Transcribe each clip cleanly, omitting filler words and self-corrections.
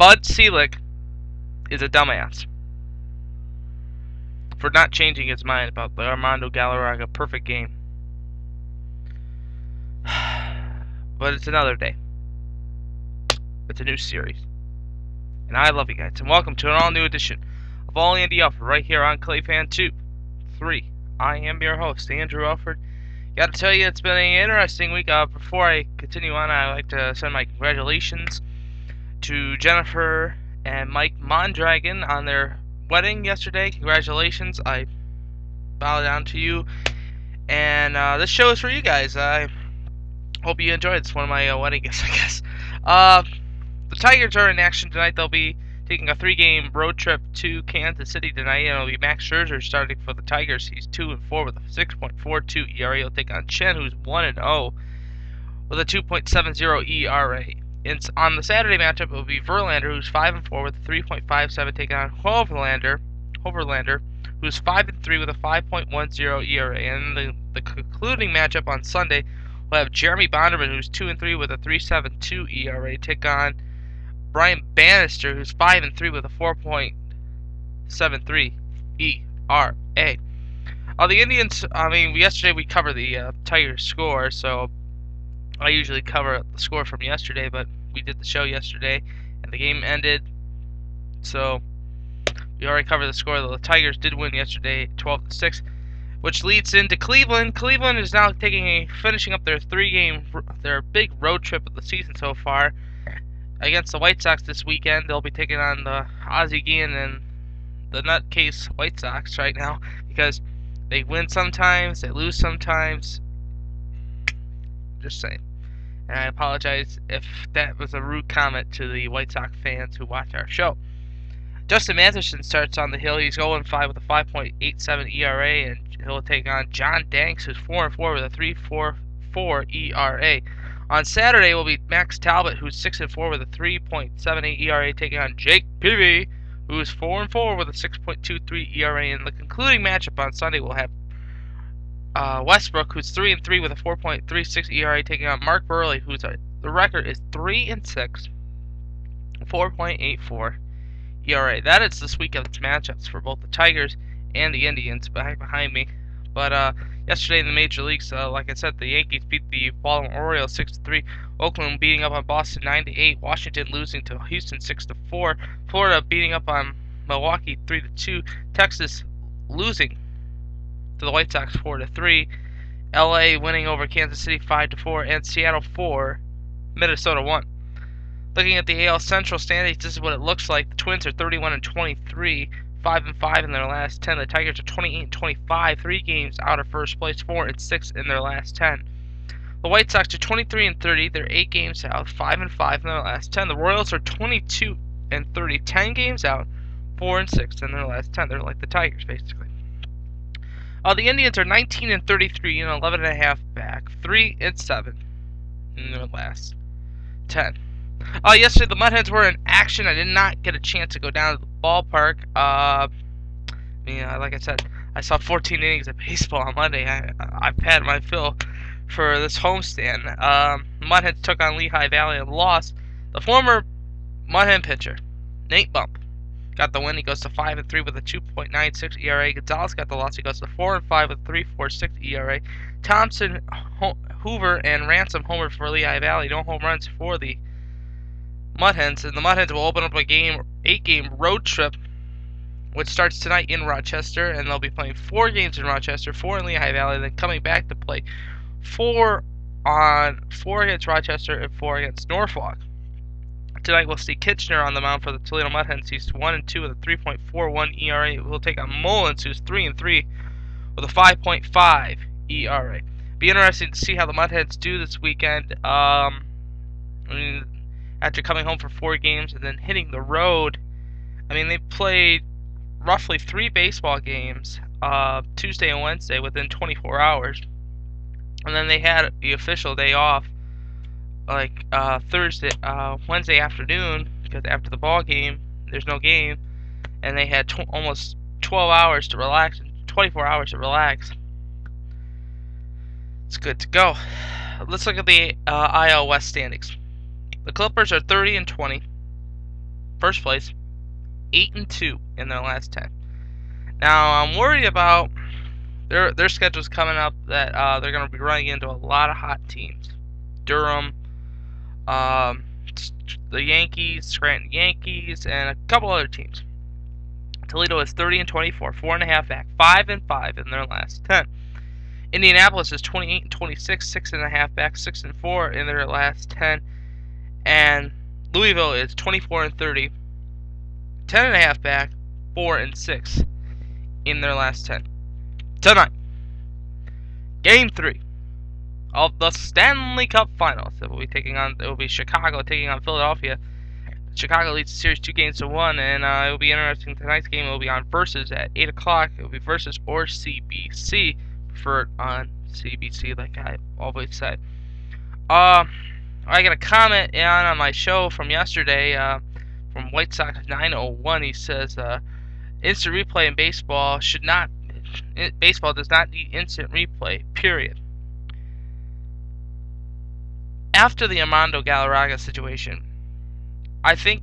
Bud Selig is a dumbass for not changing his mind about the Armando Galarraga perfect game. But it's another day. It's a new series. And I love you guys. And welcome to an all-new edition of All Andy Alfred right here on Clayfan 2, 3. I am your host, Andrew Alfred. Gotta tell you, it's been an interesting week. Before I continue on, I'd like to send my congratulations to Jennifer and Mike Mondragon on their wedding yesterday. Congratulations. I bow down to you. And this show is for you guys. I hope you enjoyed it. It's one of my wedding gifts, I guess. The Tigers are in action tonight. They'll be taking a 3-game road trip to Kansas City tonight, and it'll be Max Scherzer starting for the Tigers. He's 2-4 with a 6.42 ERA. He'll take on Chen, who's 1-0 with a 2.70 ERA. On the Saturday matchup, it will be Verlander, who's 5-4 with a 3.57, taking on Hoverlander, who's 5-3 with a 5.10 ERA. And the concluding matchup on Sunday, we'll have Jeremy Bonderman, who's 2-3 with a 3.72 ERA, take on Brian Bannister, who's 5-3 with a 4.73 ERA. The Indians, yesterday we covered the Tigers score, so I usually cover the score from yesterday, but we did the show yesterday, and the game ended, so we already covered the score. The Tigers did win yesterday, 12-6, which leads into Cleveland. Cleveland is now finishing up their big road trip of the season so far against the White Sox this weekend. They'll be taking on the Ozzie Guillen and the nutcase White Sox right now, because they win sometimes, they lose sometimes. Just saying. And I apologize if that was a rude comment to the White Sox fans who watch our show. Justin Matheson starts on the hill. He's 0-5 with a 5.87 ERA, and he'll take on John Danks, who's 4-4 with a 3.44 ERA. On Saturday will be Max Talbot, who's 6-4 with a 3.78 ERA, taking on Jake Peavy, who's 4-4 with a 6.23 ERA. In the concluding matchup on Sunday, we'll have Westbrook, who's 3-3 with a 4.36 ERA, taking on Mark Burley, the record is 3-6, 4.84 ERA. That is this weekend's matchups for both the Tigers and the Indians behind me. But yesterday in the major leagues, like I said, the Yankees beat the Baltimore Orioles 6-3. Oakland beating up on Boston 9-8. Washington losing to Houston 6-4. Florida beating up on Milwaukee 3-2. Texas losing to the White Sox 4-3. LA winning over Kansas City 5-4, and Seattle 4, Minnesota 1. Looking at the AL Central standings, this is what it looks like. The Twins are 31-23, 5-5 in their last 10. The Tigers are 28-25, 3 games out of first place, 4-6 in their last 10. The White Sox are 23-30, they're 8 games out, 5-5 in their last 10. The Royals are 22-30, 10 games out, 4-6 in their last 10. They're like the Tigers, basically. The Indians are 19-33 and 11.5 back, 3-7 in their last 10. Yesterday the Mud Hens were in action. I did not get a chance to go down to the ballpark. Like I said, I saw 14 innings of baseball on Monday. I've had my fill for this homestand. Mud Hens took on Lehigh Valley and lost. The former Mud Hen pitcher, Nate Bump, got the win. He goes to 5-3 with a 2.96 ERA. Gonzalez got the loss. He goes to 4-5 with 3.46 ERA. Thompson, Hoover, and Ransom homered for Lehigh Valley. No home runs for the Mud Hens, and the Mud Hens will open up a 8-game road trip, which starts tonight in Rochester, and they'll be playing 4 games in Rochester, 4 in Lehigh Valley, then coming back to play 4 against Rochester and 4 against Norfolk. Tonight we'll see Kitchener on the mound for the Toledo Mud Hens. He's 1-2 with a 3.41 ERA. We'll take on Mullins, who's 3-3 with a 5.5 ERA. Be interesting to see how the Mud Hens do this weekend. After coming home for 4 games and then hitting the road, they played roughly 3 baseball games Tuesday and Wednesday within 24 hours. And then they had the official day off, Wednesday afternoon, because after the ball game, there's no game, and they had almost 12 hours to relax, and 24 hours to relax. It's good to go. Let's look at the IL West standings. The Clippers are 30-20. first place, 8-2 in their last 10. Now I'm worried about their schedule's coming up that they're going to be running into a lot of hot teams. Durham, um, the Yankees, Scranton Yankees, and a couple other teams. Toledo is 30-24, 4.5 back, 5-5 in their last 10. Indianapolis is 28-26, 6.5 back, 6-4 in their last 10. And Louisville is 24-30, 10.5 back, 4-6 in their last 10. Tonight, Game 3 of the Stanley Cup Finals. It will be Chicago taking on Philadelphia. Chicago leads the series 2-1, and it will be interesting. Tonight's game will be on Versus at 8 o'clock. It will be Versus or CBC, preferred on CBC, like I always said. I got a comment on my show from yesterday from White Sox 901. He says instant replay in baseball baseball does not need instant replay, period. After the Armando Galarraga situation, I think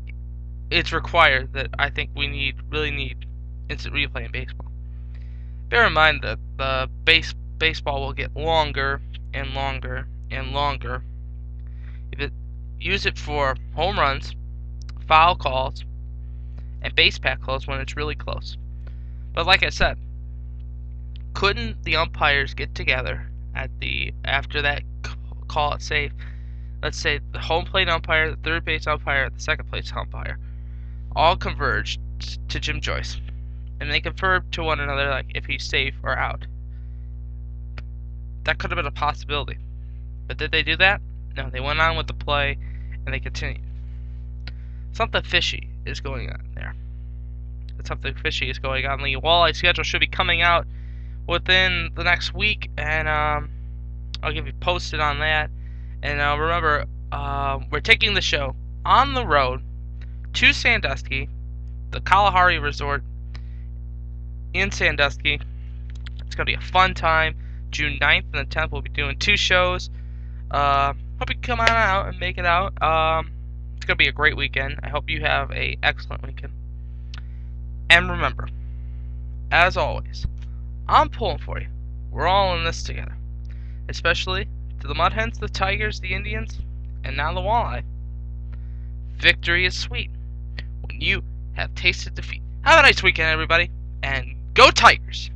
it's required that I think we really need instant replay in baseball. Bear in mind that the baseball will get longer and longer and longer. Use it for home runs, foul calls, and base path calls when it's really close. But like I said, couldn't the umpires get together after that call it safe? Let's say the home plate umpire, the third base umpire, the second place umpire, all converged to Jim Joyce, and they conferred to one another like if he's safe or out. That could have been a possibility, but did they do that? No, they went on with the play, and they continued. Something fishy is going on there. Something fishy is going on. The walleye schedule should be coming out within the next week, and I'll give you posted on that. And remember, we're taking the show on the road to Sandusky, the Kalahari Resort in Sandusky. It's going to be a fun time. June 9th and the 10th, we'll be doing 2 shows. Hope you can come on out and make it out. It's going to be a great weekend. I hope you have an excellent weekend. And remember, as always, I'm pulling for you. We're all in this together. Especially to the Mud Hens, the Tigers, the Indians, and now the Walleye. Victory is sweet when you have tasted defeat. Have a nice weekend, everybody, and go Tigers!